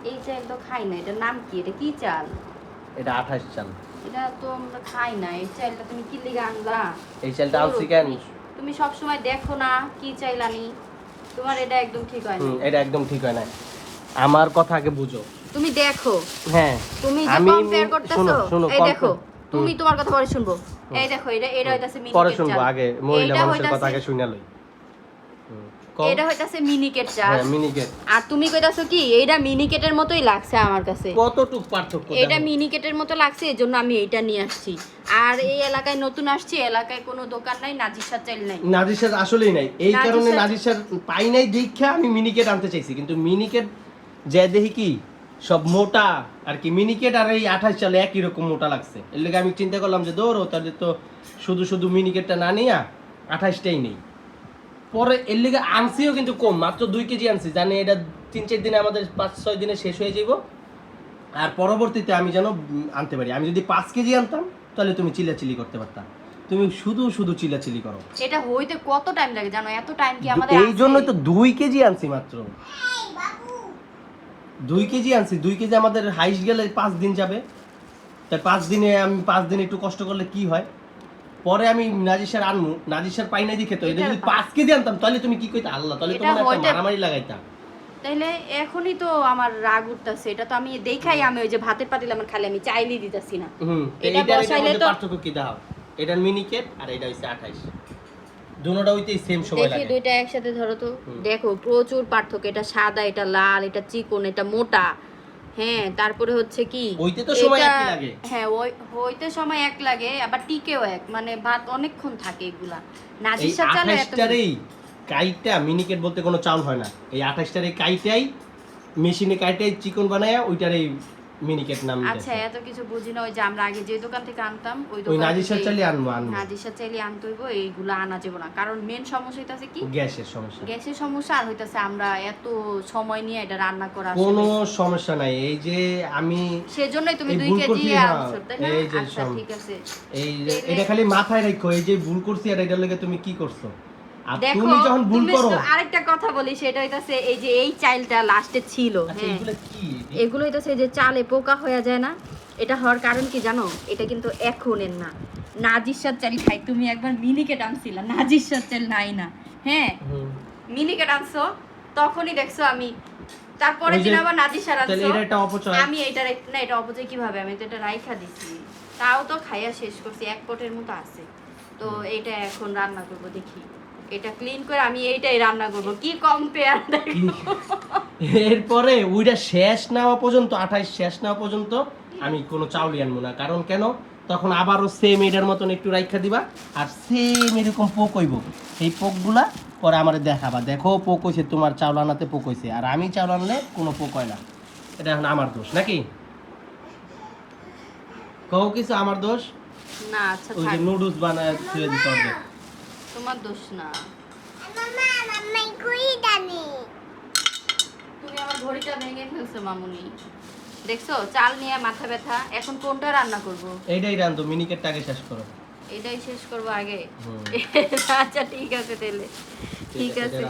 এই চাল তো খাই না, এটার নাম কি? এটা কি চাল? এটা 28 চাল। এটা তো আমরা খাই না। এই চালটা তুমি কি লিগা আনলা? এই চালটা আনছি কেন? তুমি সব সময় দেখো না কি চাইল আনি। তোমার এটা একদম ঠিক হয় না। এটা একদম ঠিক হয় না। আমার কথা আগে বুঝো। তুমি দেখো। হ্যাঁ, তুমি যে কম্পেয়ার করতেছো, এই দেখো, তুমি তোমার কথা পরে শুনবো। এই দেখো, এটা হইতাছে মিনিকেট চাল। পরে শুনবো, আগে মহিলা মানুষের কথা আগে শুনে লই। এটা হইতাছে মিনিকেট চাল। হ্যাঁ, মিনিকেট। আর তুমি কইতাছো কি এইটা মিনিকেটের মতোই লাগছে আমার কাছে। কতটুক পার্থক্য? এটা মিনিকেটের মতো লাগছে, এজন্য আমি এইটা নিয়ে আসছি। আর এই এলাকায় নতুন আসছি, এলাকায় কোনো দোকান নাই, নাজিরশাহ চাল নাই। নাজিরশাহ আসলেই নাই, এই কারণে নাজিরশাহ পাই নাই দেখা আমি মিনিকেট আনতে চাইছি। কিন্তু মিনিকেট যে দেখি কি সব মোটা আর কি, মিনিকেট আর এই 28 চাল একই রকম মোটা লাগছে। এর লাগে আমি চিন্তা করলাম যে দৌড়ো তাহলে তো শুধু শুধু মিনিকেটটা না নিয়া 28টাই নেই। পরে এর লেগে আনছিও কিন্তু কম, মাত্র 2 কেজি আনছি। জানি এটা 3-4 দিনে আমাদের 5-6 দিনে শেষ হয়ে যাব। আর পরবর্তীতে আমি যেন আনতে পারি। আমি যদি 5 কেজি আনতাম তাহলে তুমি চিল্লাচিল্লি করতে পারতা। তুমি শুধু শুধু চিল্লাচিল্লি করো। এটা হইতে কত টাইম লাগে জানো? এত টাইম কি আমাদের? এই জন্যই তো 2 কেজি আনছি মাত্র। 2 কেজি আনছি। 2 কেজি আমাদের হাইস গেলে 5 দিন যাবে। তাই 5 দিনে আমি 5 দিন একটু কষ্ট করলে কি হয়? পরে আমি নাজিরশাহ আনমু, নাজিরশাহ পাই নাই দেখে তো এটা যদি 5 কেজি আনতাম তাহলে তুমি কি কইতা? আল্লাহ, তাহলে তোমার একটা মারামারি লাগাইতা। তাইলে এখনই তো আমার রাগ উঠতাছে। এটা তো আমি দেখাই, আমি ওই যে ভাতের পাতিল আমার খালি আমি চাইলেই দিতাছি না। এটা বসাইলে তো পার্থক্য কি দাও? এটার মিনিকেট আর এটা হইছে 28। দুটোটা হইতেই সেম সময় লাগে। দেখি দুইটা একসাথে ধরো তো। দেখো প্রচুর পার্থক্য। এটা সাদা, এটা লাল, এটা চিকন, এটা মোটা। হ্যাঁ, তারপরে হচ্ছে কি ওইতে তো সময় একই লাগে। হ্যাঁ, হইতে সময় এক লাগে, আবার টিকেও এক, মানে ভাত অনেকক্ষণ থাকে এগুলা। নাজিরশাহ চাল এত কাইটা মিনিকেট বলতে কোনো চাউল হয় না। এই 28টার এই কাইটাই মেশিনে কাইটাই চিকন বানায়া ওইটার এই মিনিকেট নাম দিয়েছে। আচ্ছা, এত কিছু বুঝি না। ওই যে আমরা আগে যে দোকান থেকে আনতাম ওই দোকান, ওই নাজিরশাহ চালই আনবো। নাজিরশাহ চালই আনতে হইব। এইগুলা আনা যাবে না, কারণ মেন সমস্যা হইতাছে কি গ্যাসের সমস্যা। গ্যাসের সমস্যা। আর হইতাছে আমরা এত সময় নিয়ে এটা রান্না করা কোনো সমস্যা নাই। এই যে আমি সেজন্যই তুমি 2 কেজি আনছো, তাই না? আচ্ছা, ঠিক আছে। এই এটা খালি মাথায় রাখো, এই যে ভুল করছি আর এটার লাগি তুমি কি করছো। আর দেখো, তুমি যখন ভুল করো, আরেকটা কথা বলি, সেটা হইতাছে এই যে এই চালটা লাস্টে ছিল। হ্যাঁ, এগুলো কি? এগুলো হইতাছে যে চালে পোকা হয়ে যায় না। এটা হওয়ার কারণ কি জানো? এটা কিন্তু এখনের না, নাজিরশাহ চাল খাই। তুমি একবার মিনিকেট আনছিলা, নাজিরশাহ চাল নাই না। হ্যাঁ, মিনিকেট আনছো, তখনই দেখছো আমি। তারপরে দিন আবার নাজিরশাহ আনছো। তাহলে এটা অপচয়। আমি এটা না, এটা অপচয় কিভাবে? আমি তো এটা রাইখা দিছি, তাও তো খাইয়া শেষ করছি। এক পটের মতো আছে। তো এটা এখন রান্না করব। দেখি এটা ক্লিন করে আমি এইটাই রান্না করব। কি কম্পেয়ার দেখো। এরপরে ওইটা শেষ না হওয়া পর্যন্ত, 28 শেষ না হওয়া পর্যন্ত আমি কোনো চাউলই আনবো না। কারণ কেন? তখন আবারও সেম এটার মতন একটু রাইখা দিবা, আর সেম এরকম পোক হইব। এই পোকগুলা পরে আমার দেখাবা, দেখো পোক হইছে, তোমার চাউল আনাতে পোক হইছে। আর আমি চাউল আনলে কোনো পোক হয় না। এটা এখন আমার দোষ নাকি? কও কিছু আমার দোষ না? আচ্ছা, ওই যে নুডলস বানায় ছুঁয়ে দিতে হবে। তোমার দোষ না। মামা মাম্মা কই জানি তুমি আমার ঘড়িটা ভেঙে ফেলছো মামুনি। দেখছো চাল নিয়ে মাথা ব্যথা। এখন কোনটা রান্না করব? এইটাই রান্ধো, মিনিকেটটা আগে শেষ করো। এটাই শেষ করব আগে? আচ্ছা, ঠিক আছে তাহলে। ঠিক আছে।